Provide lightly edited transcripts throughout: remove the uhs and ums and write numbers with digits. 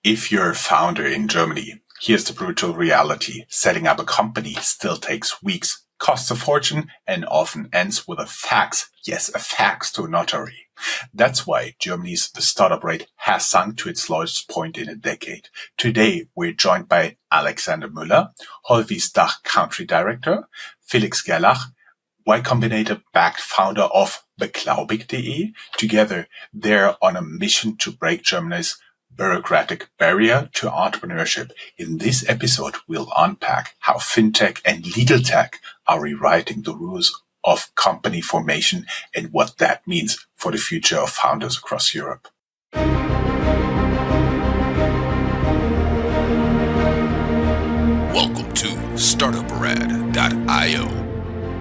If you're a founder in Germany, here's the brutal reality. Setting up a company still takes weeks, costs a fortune, and often ends with a fax. Yes, a fax to a notary. That's why Germany's startup rate has sunk to its lowest point in a decade. Today, we're joined by Alexander Müller, Holvi's DACH country director, Felix Gerlach, Y Combinator-backed founder of beglaubigt.de. Together, they're on a mission to break Germany's bureaucratic barrier to entrepreneurship. In this episode, we'll unpack how fintech and LegalTech are rewriting the rules of company formation and what that means for the future of founders across Europe. Welcome to Startuprad.io,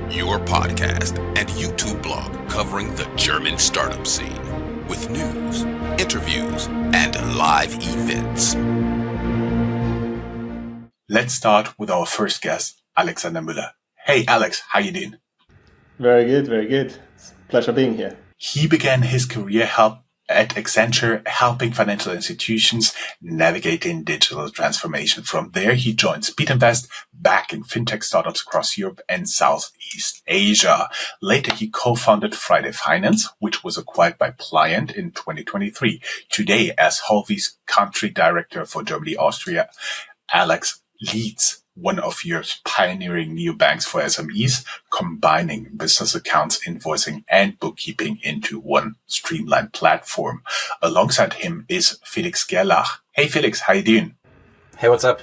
your podcast and YouTube blog covering the German startup scene with news, interviews, and live events. Let's start with our first guest, Alexander Müller. Hey, Alex, how you doing? Very good, very good. It's a pleasure being here. He began his career at Accenture, helping financial institutions navigating digital transformation. From there, he joined Speedinvest, backing fintech startups across Europe and Southeast Asia. Later, he co-founded Friday Finance, which was acquired by Pliant in 2023. Today, as Holvi's country director for Germany, Austria, Alex leads one of Europe's pioneering neobanks for SMEs, combining business accounts, invoicing, and bookkeeping into one streamlined platform. Alongside him is Felix Gerlach. Hey, Felix, how you doing? Hey, what's up?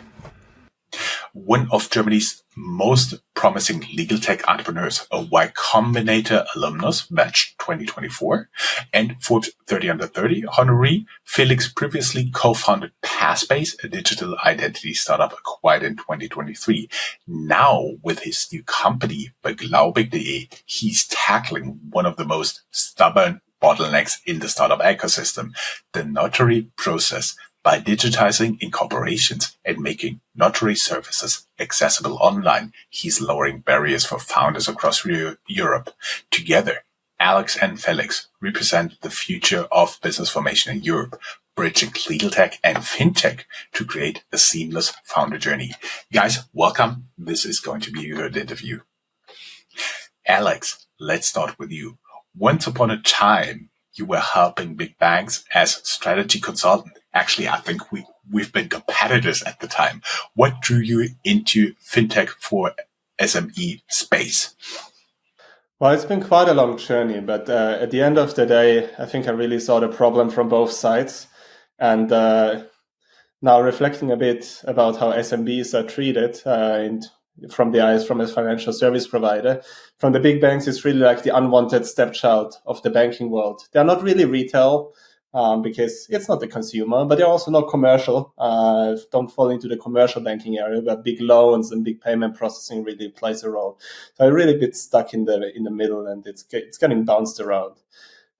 One of Germany's most promising legal tech entrepreneurs, a Y Combinator alumnus, batch 2024, and Forbes 30 under 30 honoree, Felix previously co-founded Passbase, a digital identity startup acquired in 2023. Now, with his new company, beglaubigt.de, he's tackling one of the most stubborn bottlenecks in the startup ecosystem, the notary process. By digitizing incorporations and making notary services accessible online, he's lowering barriers for founders across Europe. Together, Alex and Felix represent the future of business formation in Europe, bridging legal tech and fintech to create a seamless founder journey. Guys, welcome. This is going to be a good interview. Alex, let's start with you. Once upon a time, you were helping big banks as strategy consultant. Actually, I think we've been competitors at the time. What drew you into fintech for SME space? Well, it's been quite a long journey, but at the end of the day, I think I really saw the problem from both sides. And now reflecting a bit about how SMBs are treated from the eyes from a financial service provider, from the big banks, it's really like the unwanted stepchild of the banking world. They're not really retail, because it's not the consumer, but they're also not commercial. Don't fall into the commercial banking area where big loans and big payment processing really plays a role. So I really bit stuck in the middle, and it's getting bounced around.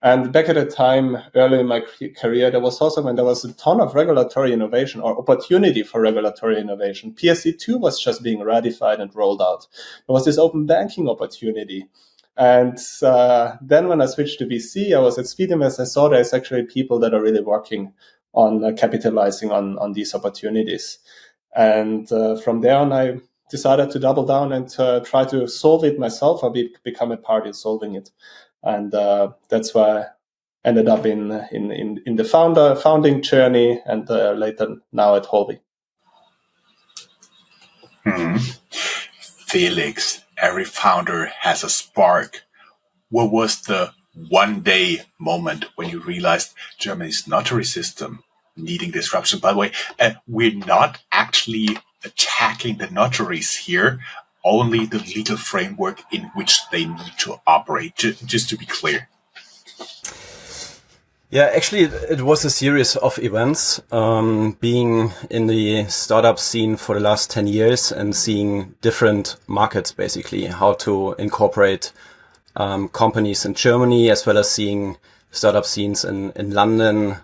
And back at the time, early in my career, there was also when there was a ton of regulatory innovation or opportunity for regulatory innovation. PSD2 was just being ratified and rolled out. There was this open banking opportunity. And then when I switched to VC, I was at Speedinvest. I saw there's actually people that are really working on capitalizing on these opportunities. And from there on, I decided to double down and try to solve it myself or become a part in solving it. And that's why I ended up in the founding journey and later now at Holvi. Felix, every founder has a spark. What was the one day moment when you realized Germany's notary system needing disruption? By the way, we're not actually attacking the notaries here, only the legal framework in which they need to operate, just to be clear. Yeah, actually, it was a series of events, being in the startup scene for the last 10 years and seeing different markets, basically, how to incorporate companies in Germany, as well as seeing startup scenes in London,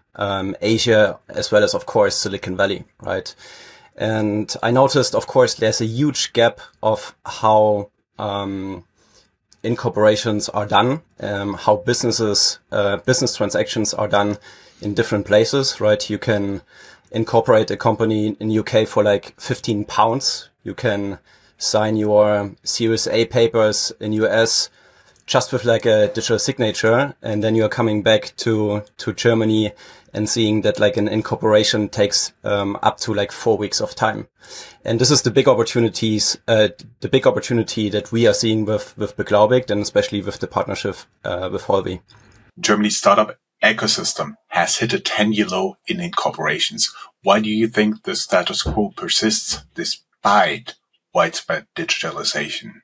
Asia, as well as, of course, Silicon Valley, right? And I noticed, of course, there's a huge gap of how incorporations are done, how business transactions are done in different places, right? You can incorporate a company in UK for like £15. You can sign your Series A papers in US just with like a digital signature, and then you're coming back to Germany and seeing that like an incorporation takes up to like 4 weeks of time. And this is the big opportunity that we are seeing with Beglaubigt, and especially with the partnership with Holvi. Germany's startup ecosystem has hit a 10-year low in incorporations. Why do you think the status quo persists despite widespread digitalization?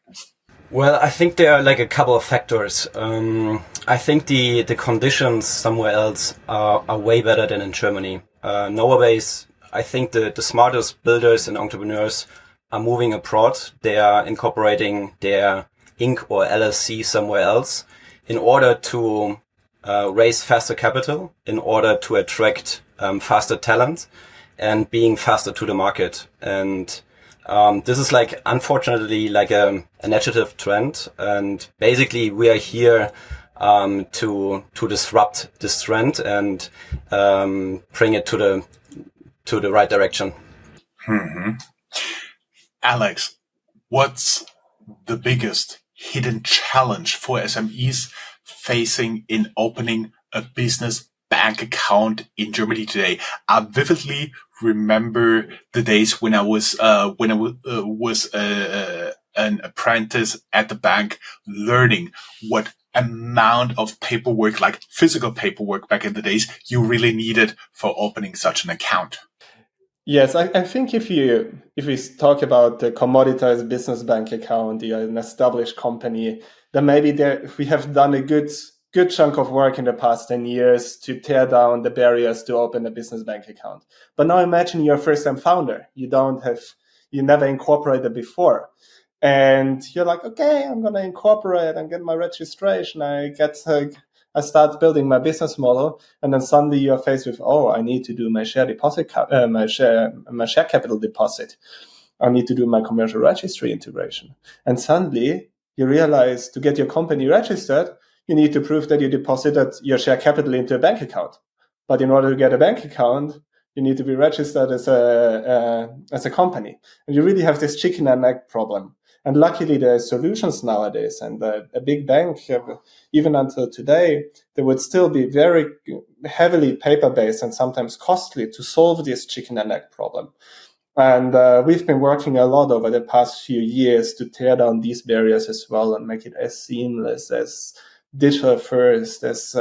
Well, I think there are like a couple of factors. I think the conditions somewhere else are way better than in Germany. Nowadays, I think the smartest builders and entrepreneurs are moving abroad. They are incorporating their Inc. or LLC somewhere else in order to raise faster capital, in order to attract faster talent and being faster to the market. And this is like, unfortunately, like a negative trend. And basically we are here to disrupt this trend and bring it to the right direction. Mm-hmm. Alex, what's the biggest hidden challenge for SMEs facing in opening a business bank account in Germany today? I vividly remember the days when I was an apprentice at the bank, learning what amount of paperwork, like physical paperwork back in the days, you really needed for opening such an account. Yes, I think if we talk about the commoditized business bank account, an established company, then maybe we have done a good chunk of work in the past 10 years to tear down the barriers to open a business bank account. But now imagine you're a first-time founder. You never incorporated before. And you're like, okay, I'm going to incorporate and get my registration. I start building my business model, and then suddenly you're faced with, I need to do my share deposit, my share capital deposit. I need to do my commercial registry integration. And suddenly you realize to get your company registered, you need to prove that you deposited your share capital into a bank account. But in order to get a bank account, you need to be registered as a company. And you really have this chicken and egg problem. And luckily, there are solutions nowadays. And a big bank, even until today, they would still be very heavily paper-based and sometimes costly to solve this chicken and egg problem. And we've been working a lot over the past few years to tear down these barriers as well and make it as seamless, as digital first, as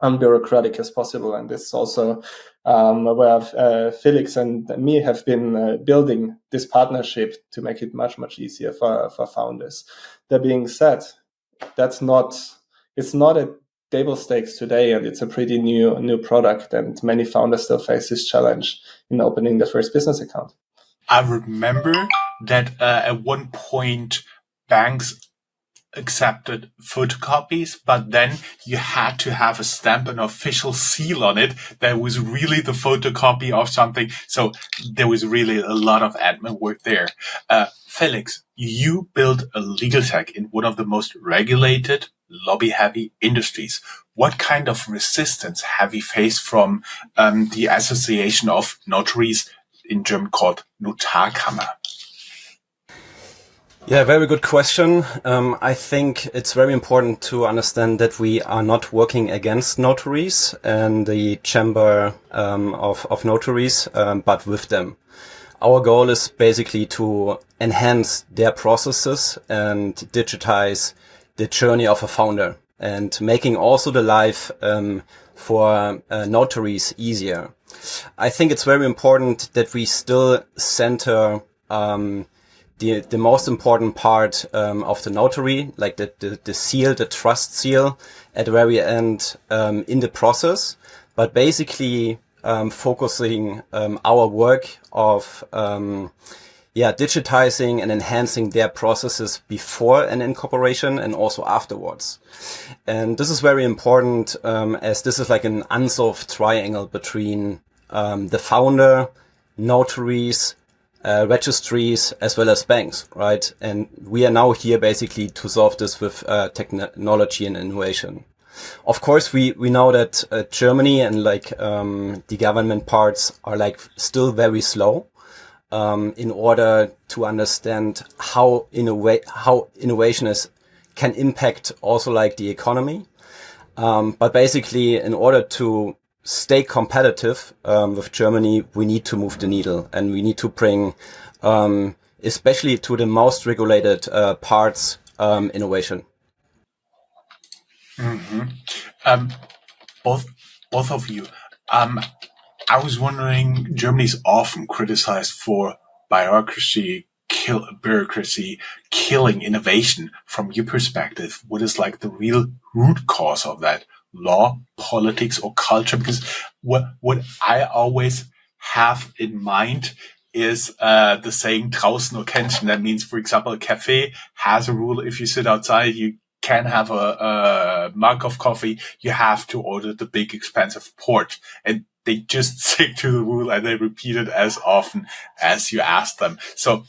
unbureaucratic as possible. And this is also where Felix and me have been building this partnership to make it much, much easier for founders. That being said, it's not a table stakes today, and it's a pretty new product, and many founders still face this challenge in opening the first business account. I remember that at one point banks accepted photocopies, but then you had to have a stamp, an official seal on it that was really the photocopy of something. So there was really a lot of admin work there. Felix, you built a LegalTech in one of the most regulated, lobby-heavy industries. What kind of resistance have you faced from the Association of Notaries, in German called Notarkammer? Yeah, very good question. I think it's very important to understand that we are not working against notaries and the Chamber of Notaries, but with them. Our goal is basically to enhance their processes and digitize the journey of a founder, and making also the life for notaries easier. I think it's very important that we still center the most important part of the notary, like the seal, the trust seal at the very end in the process, but basically focusing our work of digitizing and enhancing their processes before an incorporation and also afterwards. And this is very important as this is like an unsolved triangle between the founder, notaries, registries, as well as banks, right? And we are now here basically to solve this with technology and innovation. Of course, we know that Germany and like the government parts are like still very slow in order to understand how innovation can impact also like the economy. But basically, in order to stay competitive with Germany, we need to move the needle, and we need to bring, especially to the most regulated parts, innovation. Both of you. I was wondering, Germany is often criticized for bureaucracy killing innovation. From your perspective, what is like the real root cause of that? Law, politics, or culture? Because what I always have in mind is the saying "draußen nur Kännchen." That means, for example, a cafe has a rule: if you sit outside, you can have a mug of coffee. You have to order the big expensive port, and they just stick to the rule and they repeat it as often as you ask them. So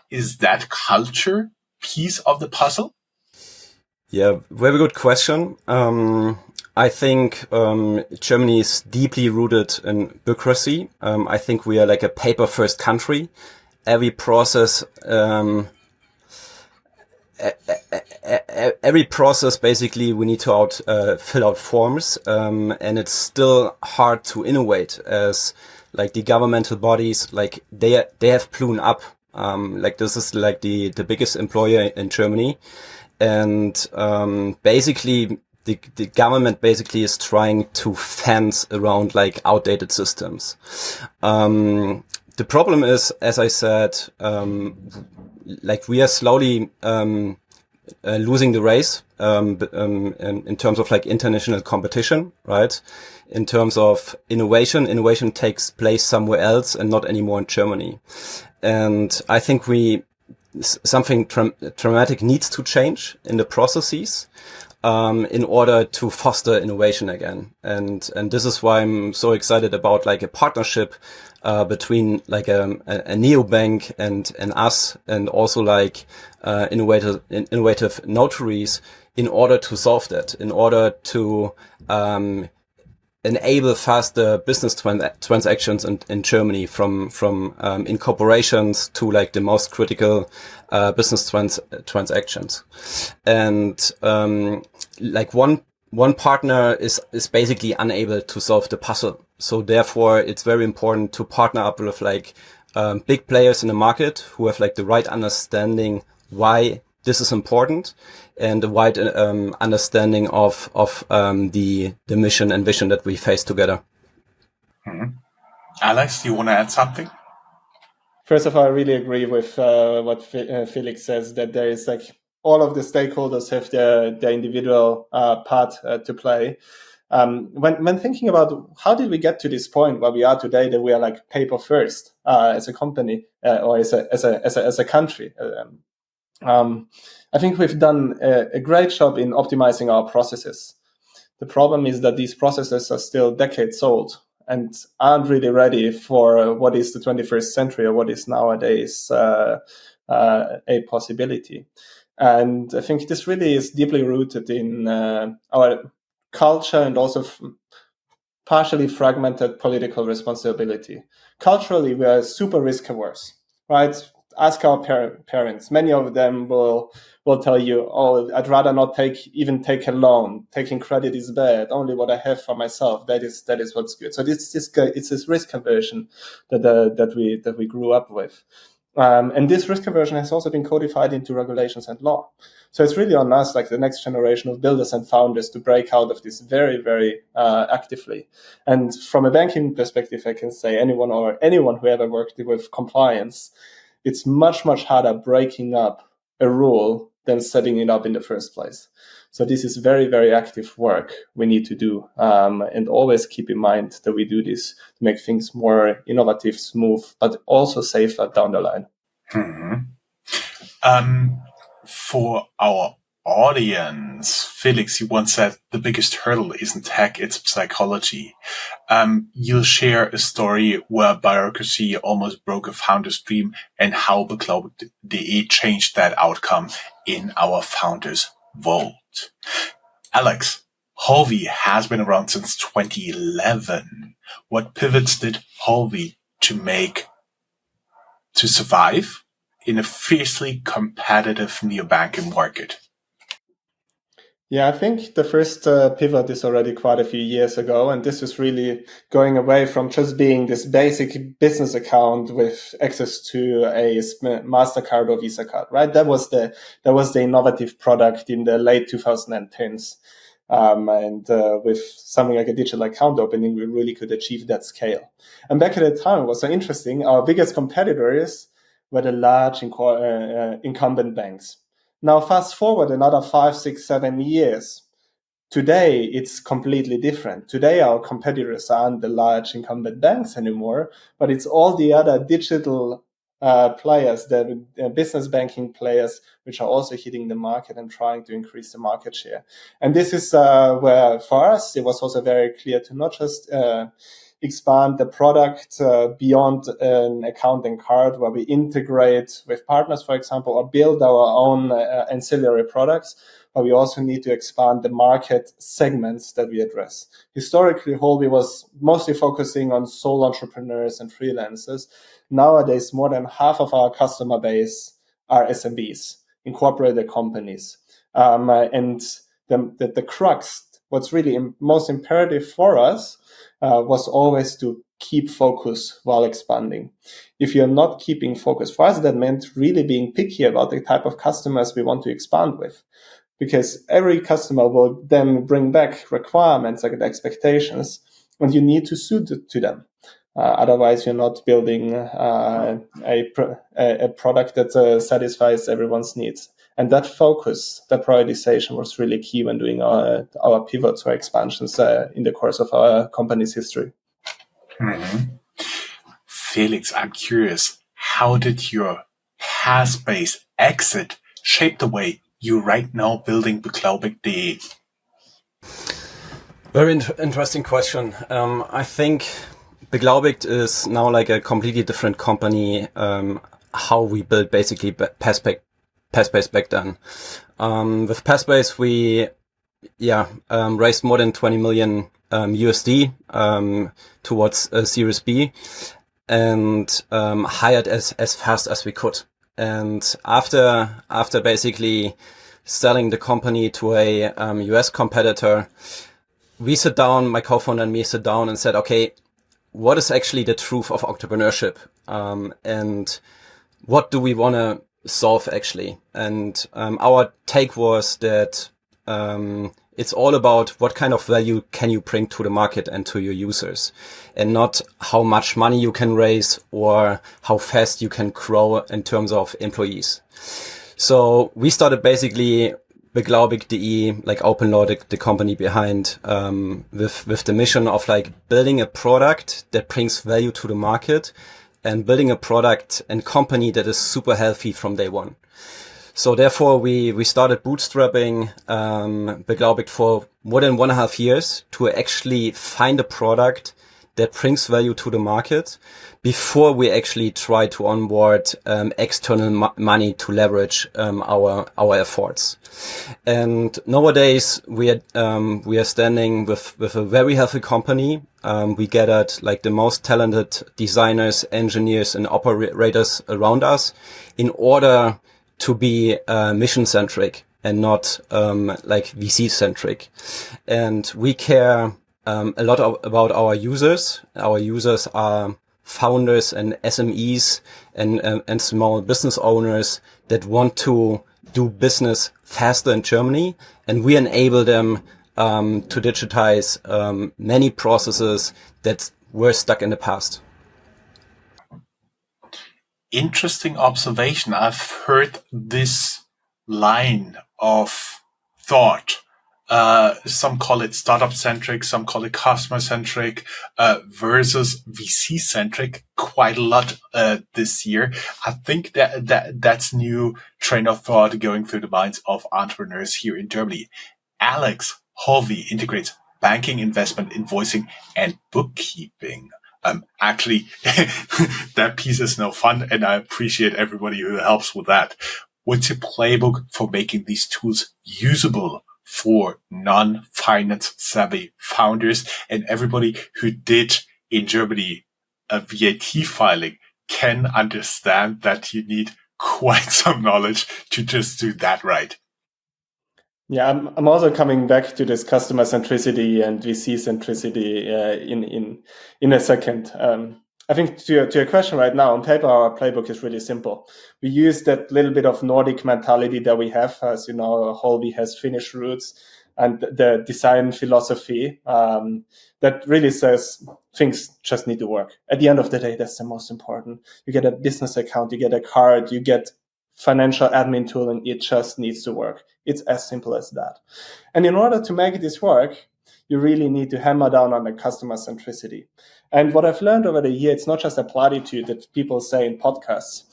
is that culture piece of the puzzle? Yeah, very good question. I think Germany is deeply rooted in bureaucracy. I think we are like a paper-first country. Every process, basically, we need to fill out forms, and it's still hard to innovate as like the governmental bodies, like they have blown up. Like this is like the biggest employer in Germany. And basically, the government basically is trying to fence around like outdated systems. The problem is, as I said, like we are slowly losing the race in terms of like international competition, right? In terms of innovation takes place somewhere else and not anymore in Germany. And I think something dramatic needs to change in the processes in order to foster innovation again. And this is why I'm so excited about like a partnership between like a neobank and us, and also like innovative notaries, in order to solve that, in order to enable faster business transactions in Germany, from incorporations to like the most critical business transactions. And like one partner is basically unable to solve the puzzle. So therefore, it's very important to partner up with like big players in the market who have like the right understanding why this is important, and the wide understanding of the mission and vision that we face together. Mm-hmm. Alex, do you want to add something? First of all, I really agree with what Felix says, that there is like all of the stakeholders have their individual part to play. When thinking about how did we get to this point where we are today, that we are like paper first as a company or as a country. I think we've done a great job in optimizing our processes. The problem is that these processes are still decades old and aren't really ready for what is the 21st century, or what is nowadays a possibility. And I think this really is deeply rooted in our culture, and also partially fragmented political responsibility. Culturally, we are super risk averse, right? Ask our parents. Many of them will tell you, "Oh, I'd rather not take a loan. Taking credit is bad. Only what I have for myself. That is what's good." So it's this risk aversion that we grew up with. And this risk aversion has also been codified into regulations and law. So it's really on us, like the next generation of builders and founders, to break out of this very, very actively. And from a banking perspective, I can say anyone who ever worked with compliance, it's much, much harder breaking up a rule than setting it up in the first place. So this is very, very active work we need to do, and always keep in mind that we do this to make things more innovative, smooth, but also safer down the line. Mm-hmm. For our audience, Felix, you once said the biggest hurdle isn't tech, it's psychology. You'll share a story where bureaucracy almost broke a founder's dream, and how beklaut.de changed that outcome in our founders' vault. Alex, Holvi has been around since 2011. What pivots did Holvi to survive in a fiercely competitive neobanking market? Yeah, I think the first pivot is already quite a few years ago, and this is really going away from just being this basic business account with access to a MasterCard or Visa card, right? That was the innovative product in the late 2010s. And with something like a digital account opening, we really could achieve that scale. And back at the time, it was so interesting. Our biggest competitors were the large incumbent banks. Now, fast forward another 5, 6, 7 years. Today, it's completely different. Today, our competitors aren't the large incumbent banks anymore, but it's all the other digital players, the business banking players, which are also hitting the market and trying to increase the market share. And this is where, for us, it was also very clear to not just expand the product beyond an account and card where we integrate with partners, for example, or build our own ancillary products, but we also need to expand the market segments that we address. Historically, Holvi was mostly focusing on sole entrepreneurs and freelancers. Nowadays, more than half of our customer base are SMBs, incorporated companies. And the crux, what's really most imperative for us, was always to keep focus while expanding. If you're not keeping focus, for us, that meant really being picky about the type of customers we want to expand with. Because every customer will then bring back requirements, like expectations, and you need to suit it to them. Otherwise, you're not building a product that satisfies everyone's needs. And that focus, that prioritization was really key when doing our pivots or expansions in the course of our company's history. Mm-hmm. Felix, I'm curious, how did your past-based exit shape the way you're right now building beglaubigt.de? Very interesting question. I think Beglaubigt is now like a completely different company, how we built basically Passbase back then. With Passbase, we raised more than 20 million USD towards Series B and hired as fast as we could. And after basically selling the company to a US competitor, we sat down, my co-founder and me sat down and said, okay, what is actually the truth of entrepreneurship? And what do we want to solve actually? And our take was that it's all about what kind of value can you bring to the market and to your users, and not how much money you can raise or how fast you can grow in terms of employees. So we started basically beglaubigt.de, like OpenLaw, the company behind, with the mission of like building a product that brings value to the market and building a product and company that is super healthy from day one. So therefore we started bootstrapping, Beglaubigt for more than 1.5 years to actually find a product that brings value to the market before we actually try to onboard external money to leverage our efforts. And nowadays we are standing with a very healthy company. We gathered like the most talented designers, engineers, and operators around us in order to be mission centric and not like VC centric. And we care a lot about our users. Our users are founders and SMEs and small business owners that want to do business faster in Germany, and we enable them to digitize many processes that were stuck in the past. Interesting observation. I've heard this line of thought. Some call it startup-centric, some call it customer-centric, versus VC-centric quite a lot this year. I think that's new train of thought going through the minds of entrepreneurs here in Germany. Alex, Holvi integrates banking, investment, invoicing, and bookkeeping. Actually, that piece is no fun, and I appreciate everybody who helps with that. What's your playbook for making these tools usable for non-finance savvy founders, and everybody who did in Germany a VAT filing can understand that you need quite some knowledge to just do that right. Yeah, I'm also coming back to this customer centricity and VC centricity in a second. I think to your question right now, on paper, our playbook is really simple. We use that little bit of Nordic mentality that we have, as you know, Holby has Finnish roots, and the design philosophy that really says things just need to work. At the end of the day, that's the most important. You get a business account, you get a card, you get financial admin tool, and it just needs to work. It's as simple as that. And in order to make this work, you really need to hammer down on the customer centricity. And what I've learned over the year, it's not just a platitude that people say in podcasts.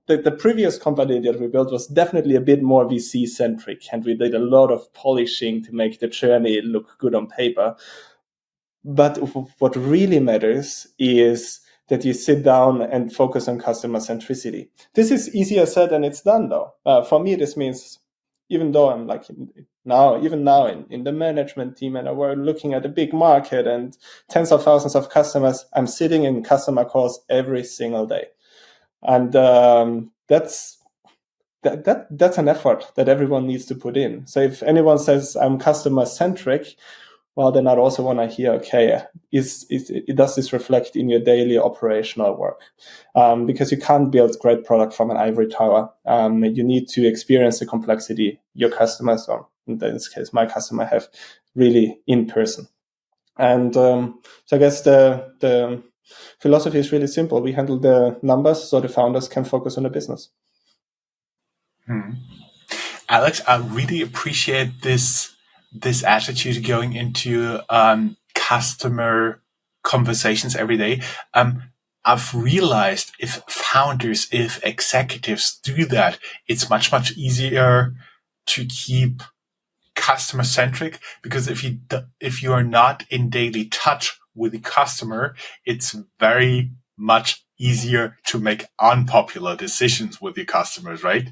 The previous company that we built was definitely a bit more VC centric, and we did a lot of polishing to make the journey look good on paper. But what really matters is that you sit down and focus on customer centricity. This is easier said than it's done, though. For me, this means even though I'm like now in the management team and we're looking at a big market and tens of thousands of customers, I'm sitting in customer calls every single day. And that's an effort that everyone needs to put in. So if anyone says I'm customer centric, well, then I'd also want to hear, okay, does this reflect in your daily operational work? Because you can't build great product from an ivory tower. You need to experience the complexity your customers, or in this case, my customer, have really in person. And so I guess the philosophy is really simple. We handle the numbers so the founders can focus on the business. Alex, I really appreciate this attitude going into customer conversations every day. I've realized if executives do that, it's much easier to keep customer centric, because if you are not in daily touch with the customer, it's very much easier to make unpopular decisions with your customers, right?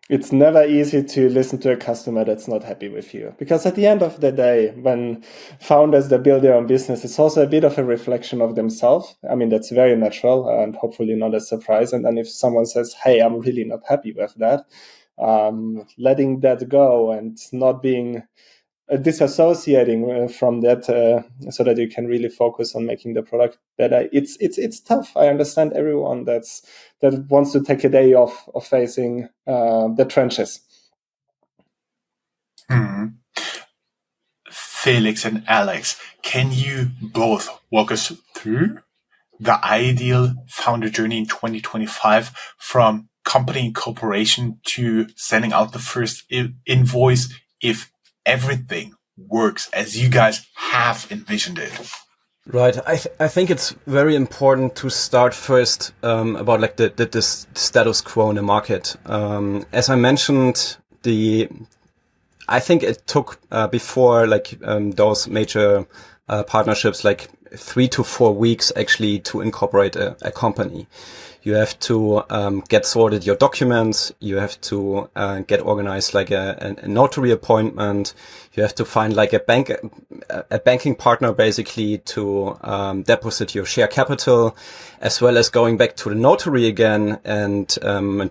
It's never easy to listen to a customer that's not happy with you, because at the end of the day, when founders that build their own business, it's also a bit of a reflection of themselves. I mean, that's very natural and hopefully not a surprise. And then if someone says, hey, I'm really not happy with that, letting that go and not being disassociating from that so that you can really focus on making the product better. It's tough. I understand everyone that wants to take a day off of facing the trenches. Felix and Alex, can you both walk us through the ideal founder journey in 2025 from company incorporation to sending out the first invoice, if everything works as you guys have envisioned it? Right. I think it's very important to start first about like the status quo in the market. As I mentioned, I think it took before like those major partnerships like 3 to 4 weeks actually to incorporate a company. You have to get sorted your documents. You have to get organized like a notary appointment. You have to find like a banking partner basically to deposit your share capital, as well as going back to the notary again and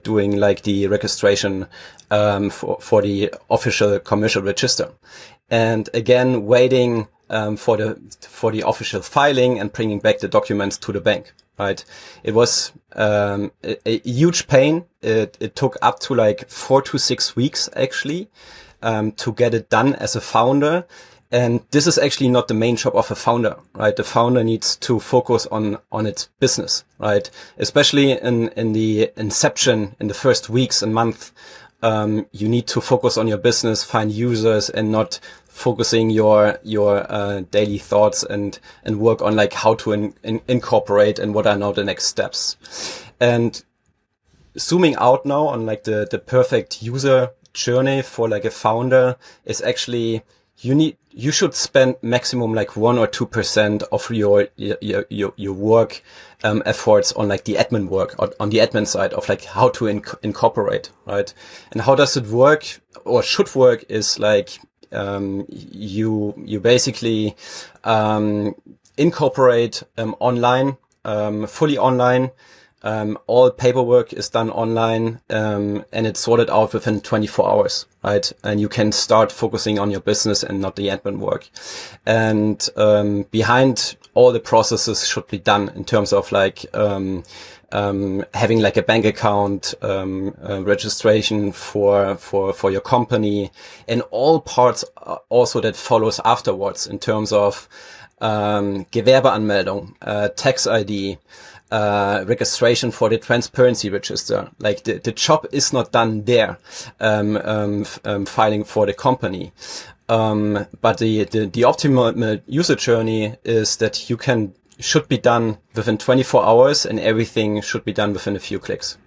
doing like the registration for the official commercial register, and again waiting for the official filing and bringing back the documents to the bank. Right. It was a huge pain. It took up to like 4 to 6 weeks actually to get it done as a founder. And this is actually not the main job of a founder, right? The founder needs to focus on its business, right? Especially in the inception, in the first weeks and month, you need to focus on your business, find users, and not focusing your daily thoughts and work on like how to incorporate and what are now the next steps. And zooming out now on like the perfect user journey for like a founder is actually you should spend maximum like 1 or 2% of your work efforts on like the admin work, on the admin side of like how to incorporate, right? And how does it work or should work is like you basically incorporate online, fully online. All paperwork is done online, and it's sorted out within 24 hours, right? And you can start focusing on your business and not the admin work. And behind all the processes should be done in terms of like having like a bank account, registration for your company, and all parts also that follows afterwards in terms of Gewerbeanmeldung, tax ID, registration for the transparency register. Like the job is not done there, filing for the company. But the optimal user journey is that should be done within 24 hours and everything should be done within a few clicks.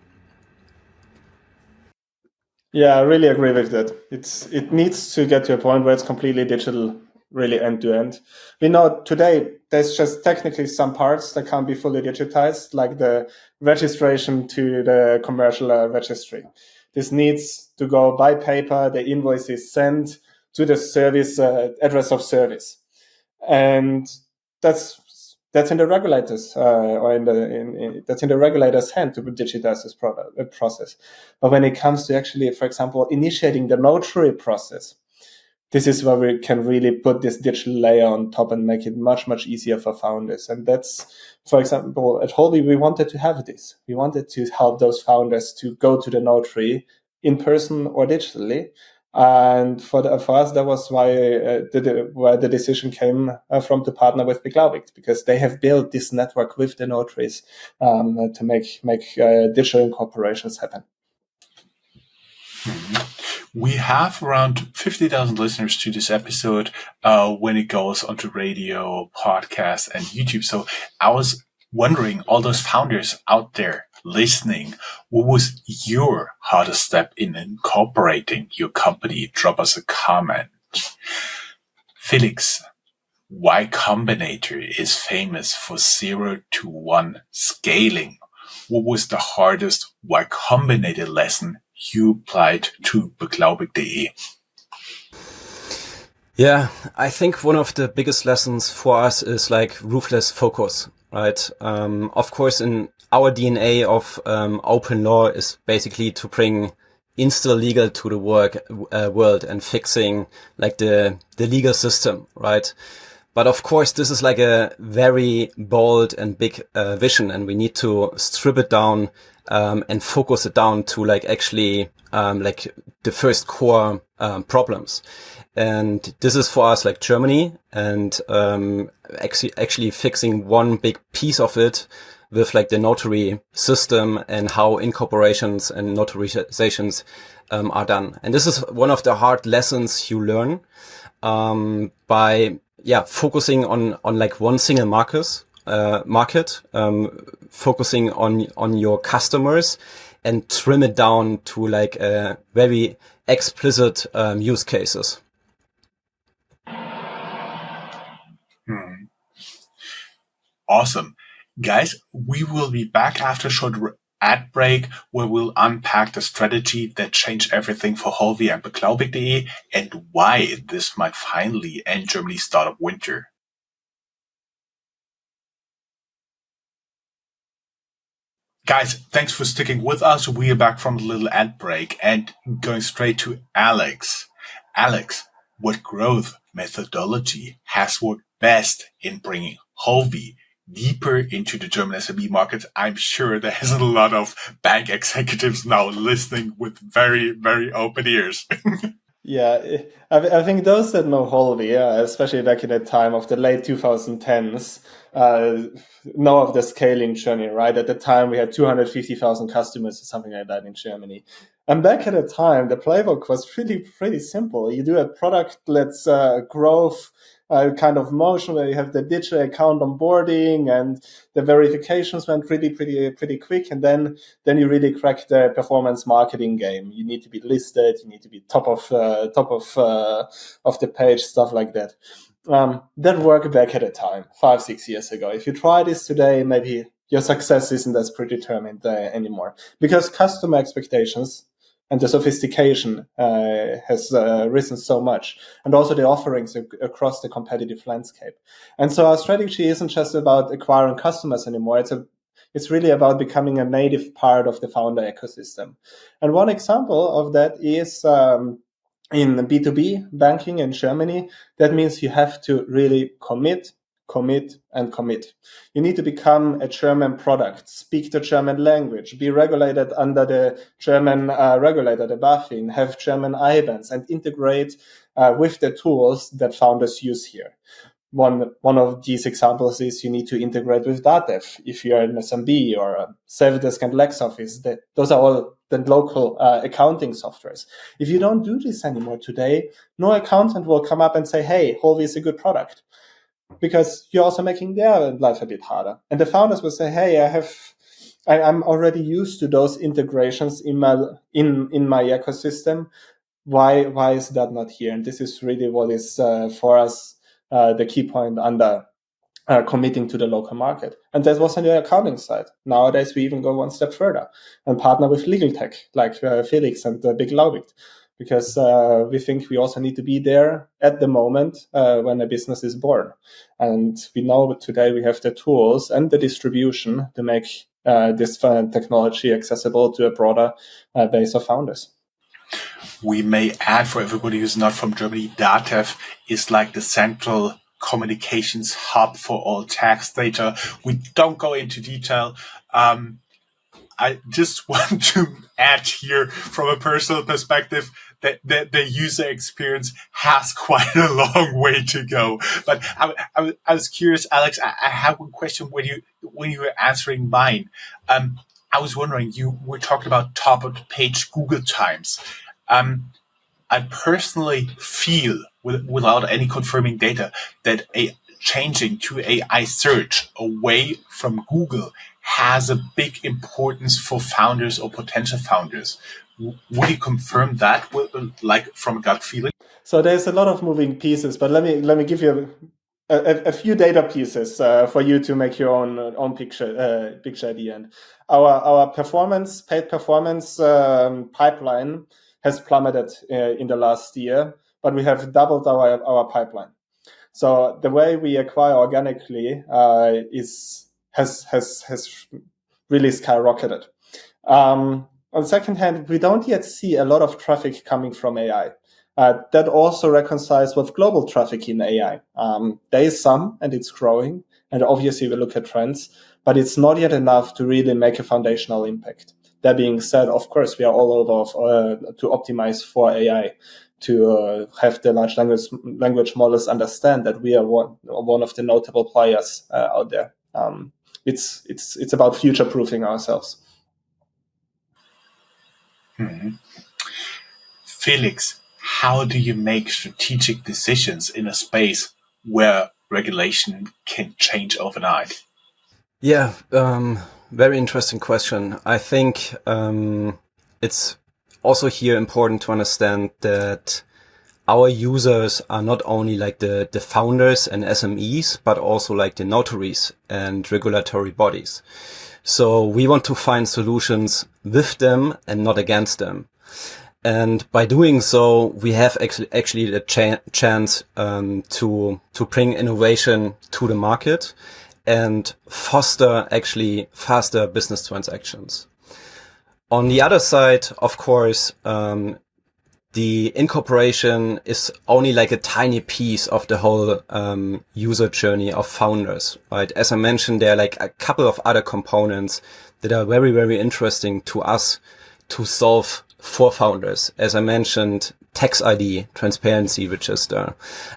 Yeah, I really agree with that. It needs to get to a point where it's completely digital, really end to end. We know today there's just technically some parts that can't be fully digitized, like the registration to the commercial registry. This needs to go by paper. The invoice is sent to the service address of service, and that's in the regulators or that's in the regulator's hand to digitize this process. But when it comes to actually, for example, initiating the notary process, this is where we can really put this digital layer on top and make it much, much easier for founders. And that's, for example, at Holby, we wanted to have this. We wanted to help those founders to go to the notary in person or digitally. And for us, that was why where the decision came from to partner with beglaubigt, because they have built this network with the notaries to make digital incorporations happen. We have around 50,000 listeners to this episode when it goes onto radio, podcast, and YouTube. So I was wondering, all those founders out there listening, what was your hardest step in incorporating your company? Drop us a comment. Felix, Y Combinator is famous for 0 to 1 scaling. What was the hardest Y Combinator lesson you applied to beglaubigt.de? Yeah, I think one of the biggest lessons for us is like ruthless focus, right? Of course, in our DNA of open law is basically to bring insta legal to the world and fixing like the legal system, right? But of course, this is like a very bold and big vision, and we need to strip it down and focus it down to like actually like the first core problems. And this is for us like Germany, and actually fixing one big piece of it with like the notary system and how incorporations and notarizations are done. And this is one of the hard lessons you learn by focusing on like one single market, focusing on your customers and trim it down to like very explicit use cases. Awesome. Guys, we will be back after a short ad break where we'll unpack the strategy that changed everything for Holby and beglaubigt.de and why this might finally end Germany's startup winter. Guys, thanks for sticking with us. We are back from the little ad break and going straight to Alex. Alex, what growth methodology has worked best in bringing Holby deeper into the German SME market? I'm sure there's a lot of bank executives now listening with very, very open ears. Yeah, I think those that know Holby, especially back in the time of the late 2010s, know of the scaling journey, right? At the time, we had 250,000 customers or something like that in Germany. And back at the time, the playbook was pretty simple. You do a product-led growth, kind of motion where you have the digital account onboarding and the verifications went pretty quick, and then you really crack the performance marketing game. You need to be listed, you need to be top of the page, stuff like that. That worked back at a time 5-6 years ago. If you try this today, maybe your success isn't as predetermined anymore, because customer expectations and the sophistication has risen so much, and also the offerings across the competitive landscape. And so our strategy isn't just about acquiring customers anymore. It's really about becoming a native part of the founder ecosystem. And one example of that is in B2B banking in Germany. That means you have to really commit. You need to become a German product, speak the German language, be regulated under the German regulator, the BaFin, have German IBANs, and integrate with the tools that founders use here. One of these examples is you need to integrate with Datev if you're an SMB, or Servidesk and LexOffice. Those are all the local accounting softwares. If you don't do this anymore today, no accountant will come up and say, hey, Holvi is a good product, because you're also making their life a bit harder. And the founders will say, hey, I'm already used to those integrations in my ecosystem. Why is that not here? And this is really what is for us the key point under committing to the local market. And that was on the accounting side. Nowadays, we even go one step further and partner with LegalTech, like Felix and Big Laubit, because we think we also need to be there at the moment when a business is born. And we know that today we have the tools and the distribution to make this technology accessible to a broader base of founders. We may add, for everybody who's not from Germany, Datev is like the central communications hub for all tax data. We don't go into detail. I just want to add here, from a personal perspective, that the user experience has quite a long way to go. But I was curious, Alex. I have one question when you were answering mine. I was wondering, you were talking about top of the page Google times. I personally feel, without any confirming data, that changing to AI search away from Google has a big importance for founders or potential founders. Would you confirm that, like from a gut feeling? So there's a lot of moving pieces, but let me give you a few data pieces for you to make your own picture at the end. Our paid performance pipeline has plummeted in the last year, but we have doubled our pipeline. So the way we acquire organically has really skyrocketed. On the second hand, we don't yet see a lot of traffic coming from AI. That also reconciles with global traffic in AI. There is some, and it's growing, and obviously we look at trends, but it's not yet enough to really make a foundational impact. That being said, of course, we are all over to optimize for AI, to have the large language models understand that we are one of the notable players out there. It's about future-proofing ourselves. Mm-hmm. Felix, how do you make strategic decisions in a space where regulation can change overnight? Yeah, very interesting question. I think it's also here important to understand that our users are not only like the founders and SMEs, but also like the notaries and regulatory bodies. So we want to find solutions with them and not against them. And by doing so, we have actually the chance to bring innovation to the market and foster actually faster business transactions. On the other side, of course, the incorporation is only like a tiny piece of the whole user journey of founders, right? As I mentioned, there are like a couple of other components that are very, very interesting to us to solve for founders. As I mentioned, tax ID, transparency register,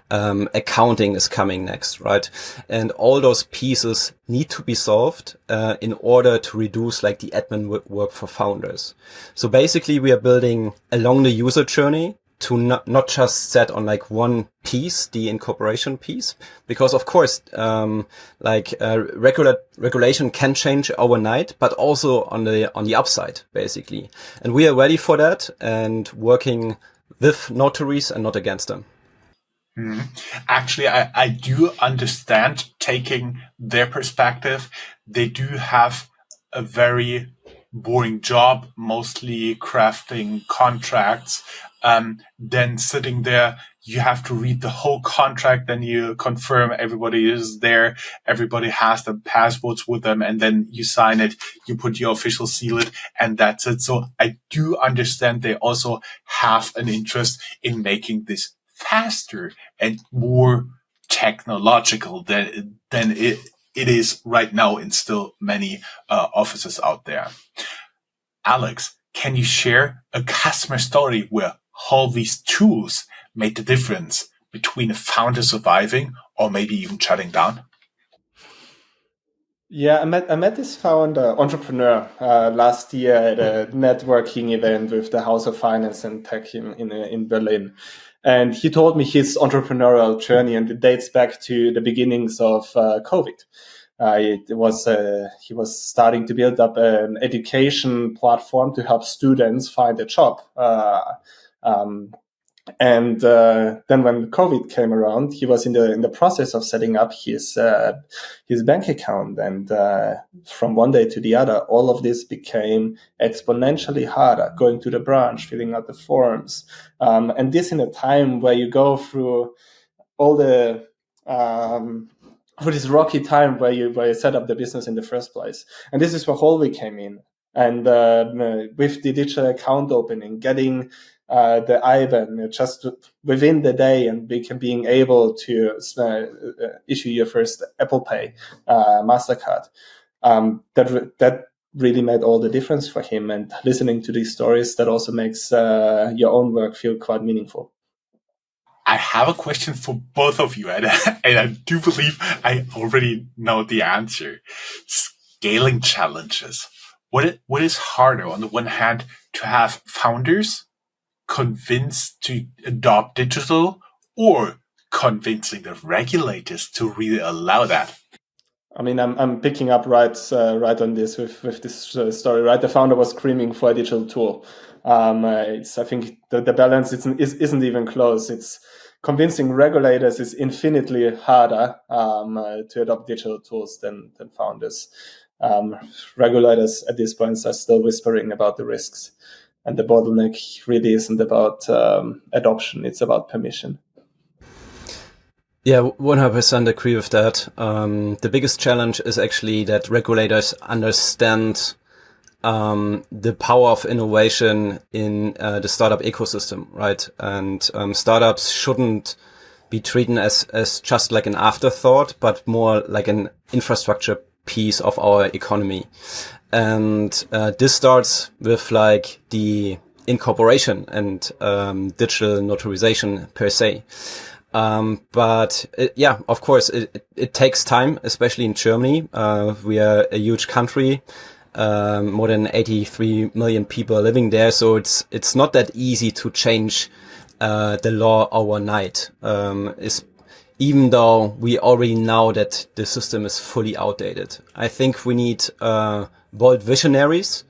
accounting is coming next, right? And all those pieces need to be solved in order to reduce like the admin work for founders. So basically we are building along the user journey to not just set on like one piece, the incorporation piece, because of course, regulation can change overnight, but also on the upside, basically. And we are ready for that and working with notaries and not against them. Mm-hmm. Actually, I do understand taking their perspective. They do have a very boring job, mostly crafting contracts. Then sitting there, you have to read the whole contract, then you confirm everybody is there, everybody has the passports with them, and then you sign it, you put your official seal it, and that's it. So I do understand they also have an interest in making this faster and more technological than it is right now in still many offices out there. Alex, can you share a customer story where all these tools made the difference between a founder surviving or maybe even shutting down? Yeah, I met this founder entrepreneur last year at a networking event with the House of Finance and Tech in Berlin, and he told me his entrepreneurial journey, and it dates back to the beginnings of COVID. He was starting to build up an education platform to help students find a job. And then when COVID came around, he was in the process of setting up his bank account, and from one day to the other, all of this became exponentially harder. Going to the branch, filling out the forms, and this in a time where you go through all the for this rocky time where you set up the business in the first place. And this is where Holvi came in, and with the digital account opening, getting the IBAN just within the day, and being able to issue your first Apple Pay MasterCard. That really made all the difference for him. And listening to these stories, that also makes your own work feel quite meaningful. I have a question for both of you, and I do believe I already know the answer. Scaling challenges. What is harder, on the one hand, to have founders convinced to adopt digital, or convincing the regulators to really allow that? I mean, I'm picking up right on this with this story. Right, the founder was screaming for a digital tool. I think the balance isn't even close. It's convincing regulators is infinitely harder to adopt digital tools than founders. Regulators at this point are still whispering about the risks, and the bottleneck really isn't about adoption; it's about permission. Yeah, 100% agree with that. The biggest challenge is actually that regulators understand the power of innovation in the startup ecosystem, right? And startups shouldn't be treated as just like an afterthought, but more like an infrastructure piece of our economy. And this starts with like the incorporation and digital notarization per se. But of course, it takes time, especially in Germany. We are a huge country. More than 83 million people are living there. So it's not that easy to change, the law overnight. Even though we already know that the system is fully outdated. I think we need, bold visionaries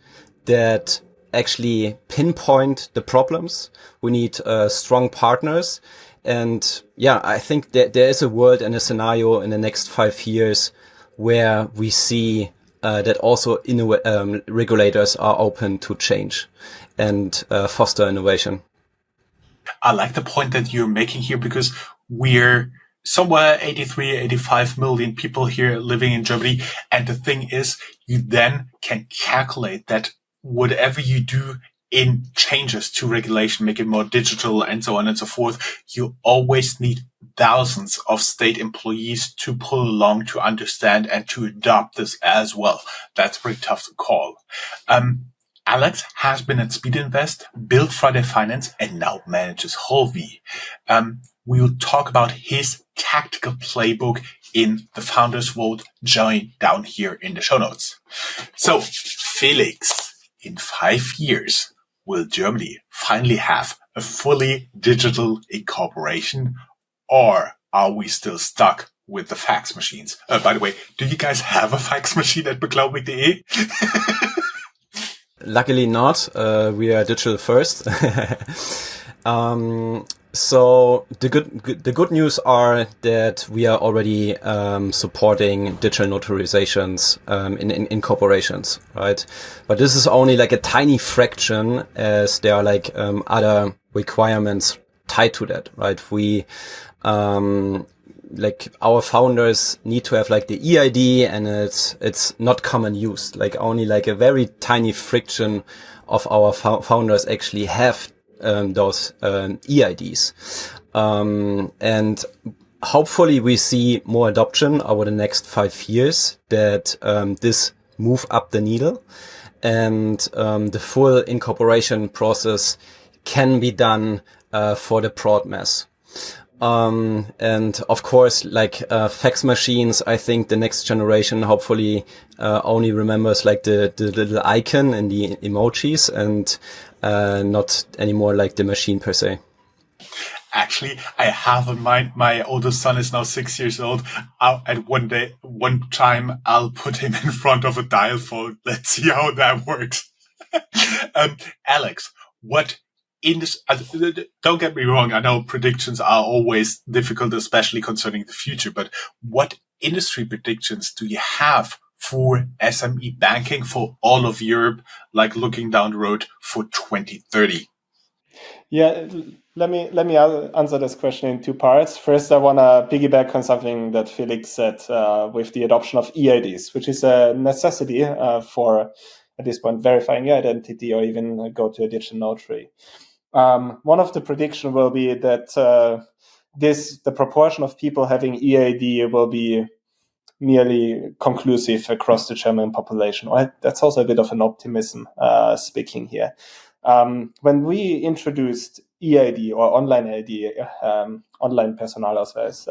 that actually pinpoint the problems. We need, strong partners. And I think that there is a world and a scenario in the next 5 years where we see that also regulators are open to change and foster innovation. I like the point that you're making here, because we're somewhere 83, 85 million people here living in Germany. And the thing is, you then can calculate that whatever you do in changes to regulation, make it more digital and so on and so forth, you always need thousands of state employees to pull along, to understand and to adopt this as well. That's pretty tough to call. Alex has been at Speed Invest, built Friday Finance, and now manages Holvi. We will talk about his tactical playbook in the Founders Vote join down here in the show notes. So, Felix, in 5 years, will Germany finally have a fully digital incorporation, or are we still stuck with the fax machines? By the way, do you guys have a fax machine at beglaubigt.de? Luckily not. We are digital first. So the good news are that we are already supporting digital notarizations in corporations, right? But this is only like a tiny fraction, as there are like other requirements tied to that, right? We like our founders need to have like the EID, and it's not common use. Like only like a very tiny fraction of our founders actually have those EIDs, and hopefully we see more adoption over the next 5 years that this move up the needle, and the full incorporation process can be done for the broad mass. And of course, like fax machines, I think the next generation hopefully only remembers like the little icon and the emojis, and not anymore like the machine per se. Actually, I have in mind, my oldest son is now 6 years old. And one time I'll put him in front of a dial phone. Let's see how that works. Alex, don't get me wrong, I know predictions are always difficult, especially concerning the future, but what industry predictions do you have for SME banking for all of Europe, like looking down the road for 2030? Yeah, let me answer this question in two parts. First, I want to piggyback on something that Felix said with the adoption of EIDs, which is a necessity for, at this point, verifying your identity or even go to a digital notary. One of the prediction will be that the proportion of people having EID will be nearly conclusive across the German population. That's also a bit of an optimism speaking here. When we introduced EID or online ID, online Personalausweis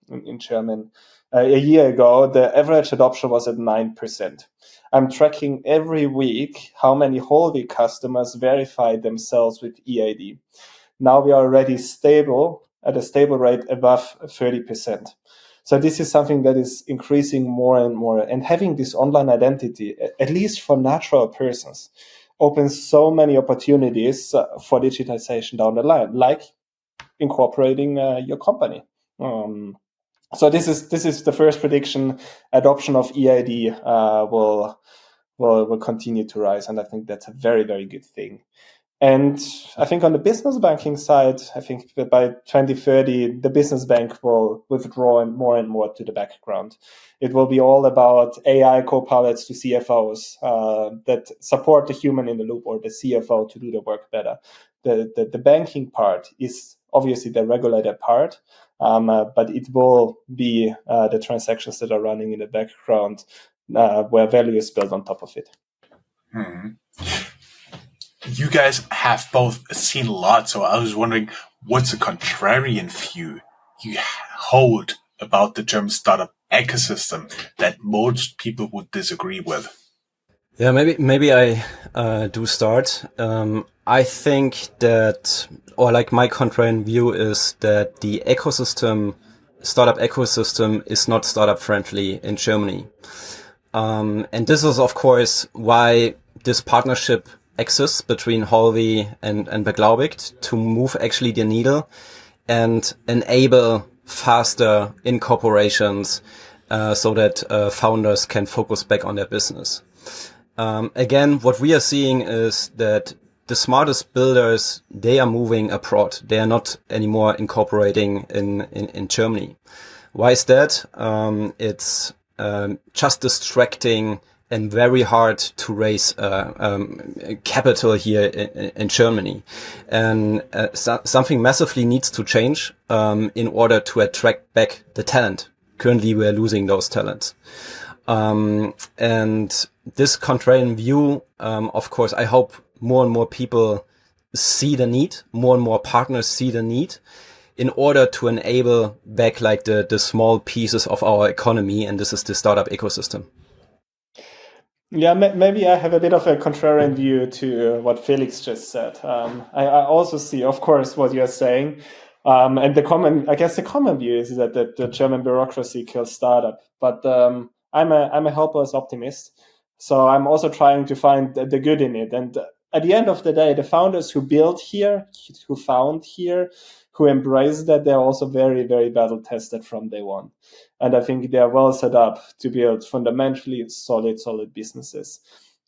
in German, a year ago, the average adoption was at 9%. I'm tracking every week how many whole week customers verify themselves with EID. Now we are already at a stable rate above 30%. So this is something that is increasing more and more. And having this online identity, at least for natural persons, opens so many opportunities for digitization down the line, like incorporating your company. So this is the first prediction. Adoption of EID will continue to rise, and I think that's a very, very good thing. And I think on the business banking side, I think that by 2030, the business bank will withdraw more and more to the background. It will be all about AI co-pilots to CFOs that support the human in the loop, or the CFO, to do the work better. The banking part is obviously the regulated part, but it will be the transactions that are running in the background where value is built on top of it. Hmm. You guys have both seen a lot, so I was wondering, what's a contrarian view you hold about the German startup ecosystem that most people would disagree with? Yeah, maybe I do start. I think that, or like my contrarian view is that the startup ecosystem is not startup friendly in Germany. And this is, of course, why this partnership exists between Holvi and beglaubigt, to move actually the needle and enable faster incorporations so that founders can focus back on their business. Again, what we are seeing is that the smartest builders, they are moving abroad. They are not anymore incorporating in Germany. Why is that? It's just distracting and very hard to raise capital here in Germany. And something massively needs to change in order to attract back the talent. Currently, we are losing those talents. And this contrarian view, of course, I hope more and more people see the need, more and more partners see the need, in order to enable back like the small pieces of our economy, and this is the startup ecosystem. Yeah, maybe I have a bit of a contrarian view to what Felix just said. I also see, of course, what you're saying. And I guess the common view is that the German bureaucracy kills startup. But I'm a helpless optimist. So I'm also trying to find the good in it. And at the end of the day, the founders who built here, who found here, who embraced that, they're also very, very battle tested from day one. And I think they are well set up to build fundamentally solid businesses.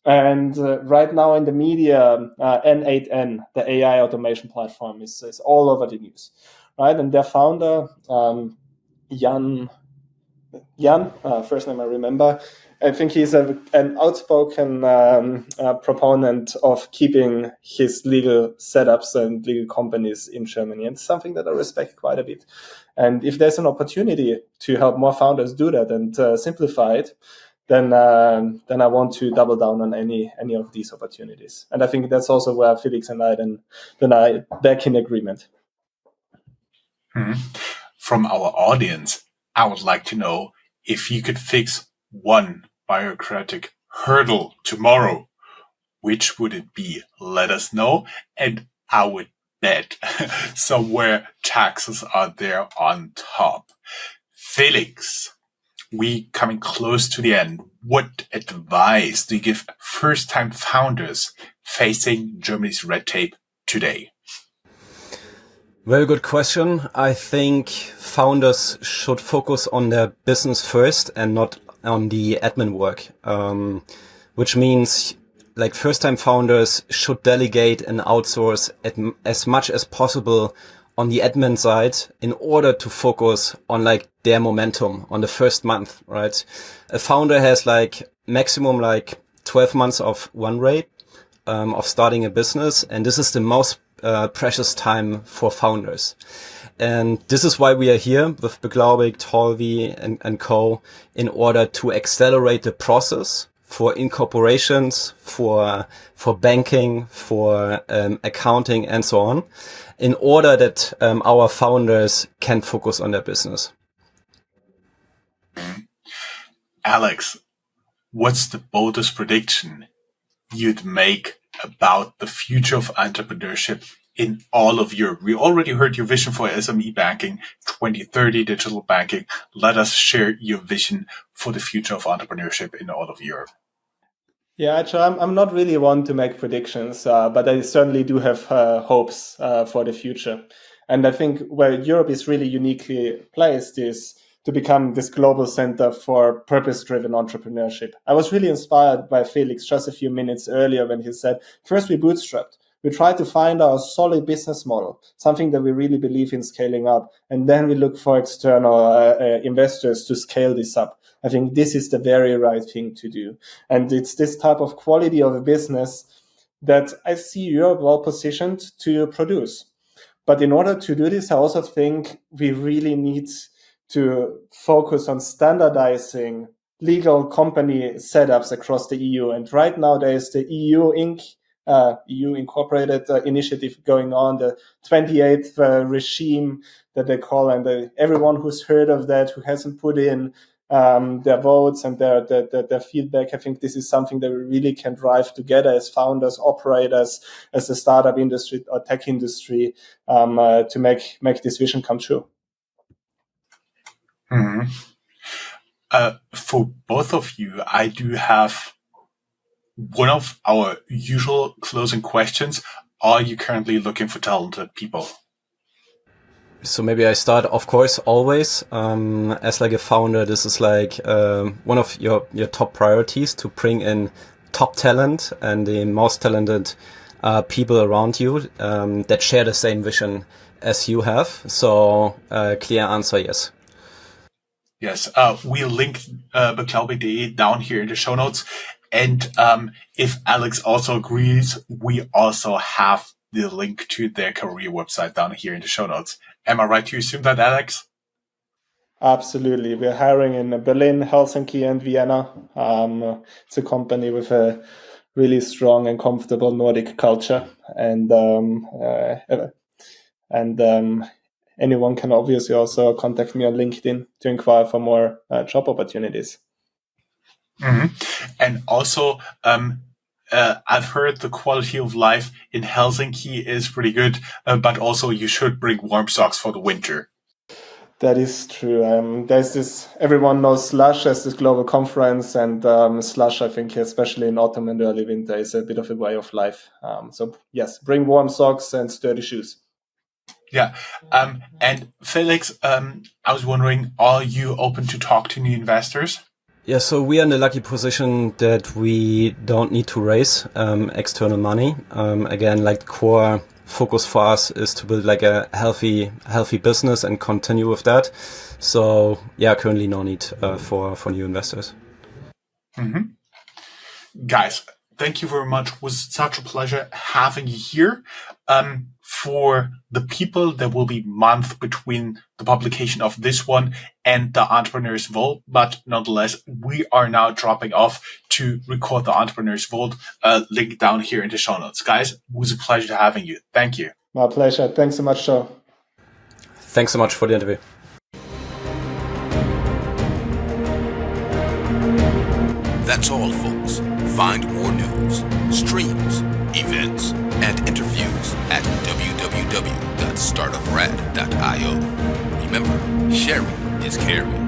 And right now in the media, N8N, the AI automation platform, is all over the news, right? And their founder, Jan, first name I remember, I think he's an outspoken proponent of keeping his legal setups and legal companies in Germany. And it's something that I respect quite a bit. And if there's an opportunity to help more founders do that and simplify it, then I want to double down on any of these opportunities. And I think that's also where Felix and I then are back in agreement. Mm-hmm. From our audience, I would like to know if you could fix one bureaucratic hurdle tomorrow, which would it be? Let us know. And I would bet somewhere taxes are there on top. Felix, we coming close to the end. What advice do you give first-time founders facing Germany's red tape today? Very good question. I think founders should focus on their business first and not on the admin work, which means like first-time founders should delegate and outsource as much as possible on the admin side in order to focus on like their momentum on the first month, right? A founder has like maximum like 12 months of run rate of starting a business, and this is the most precious time for founders. And this is why we are here with Beglaubigt, Tolvi and Co. in order to accelerate the process for incorporations, for banking, for accounting and so on, in order that our founders can focus on their business. Alex, what's the boldest prediction you'd make about the future of entrepreneurship in all of Europe? We already heard your vision for SME banking, 2030 digital banking. Let us share your vision for the future of entrepreneurship in all of Europe. Yeah, actually, I'm not really one to make predictions, but I certainly do have hopes for the future. And I think where Europe is really uniquely placed is to become this global center for purpose-driven entrepreneurship. I was really inspired by Felix just a few minutes earlier when he said, first we bootstrapped. We try to find our solid business model, something that we really believe in scaling up. And then we look for external investors to scale this up. I think this is the very right thing to do. And it's this type of quality of a business that I see Europe well positioned to produce. But in order to do this, I also think we really need to focus on standardizing legal company setups across the EU. And right now there is the EU Inc. EU Incorporated initiative going on, the 28th regime that they call, and everyone who's heard of that, who hasn't put in their votes and their feedback, I think this is something that we really can drive together as founders, operators, as the startup industry or tech industry to make this vision come true. Mm-hmm. For both of you, I do have one of our usual closing questions. Are you currently looking for talented people? So maybe I start, of course, always, as like a founder, this is like, one of your top priorities to bring in top talent and the most talented, people around you, that share the same vision as you have. So, clear answer, yes. Yes, we'll link Beglaubigt.de down here in the show notes. And if Alex also agrees, we also have the link to their career website down here in the show notes. Am I right to assume that, Alex? Absolutely. We're hiring in Berlin, Helsinki, and Vienna. It's a company with a really strong and comfortable Nordic culture. And anyone can obviously also contact me on LinkedIn to inquire for more job opportunities. And also, I've heard the quality of life in Helsinki is pretty good, but also you should bring warm socks for the winter. That is true. There's this, everyone knows Slush as this global conference, and Slush, I think, especially in autumn and early winter, is a bit of a way of life. So yes, bring warm socks and sturdy shoes. Yeah. And Felix, I was wondering, are you open to talk to new investors? Yeah, so we are in the lucky position that we don't need to raise external money. Again, like core focus for us is to build like a healthy business and continue with that. So yeah, currently no need for new investors. Guys, thank you very much. It was such a pleasure having you here. For the people, there will be month between the publication of this one and the Entrepreneurs Vault, but nonetheless, we are now dropping off to record the Entrepreneurs Vault. Link down here in the show notes. Guys, it was a pleasure having you. Thank you. My pleasure. Thanks so much, Joe. Thanks so much for the interview. That's all, folks. Find more news, streams, events, and interviews at www.startuprad.io. Remember, sharing is caring.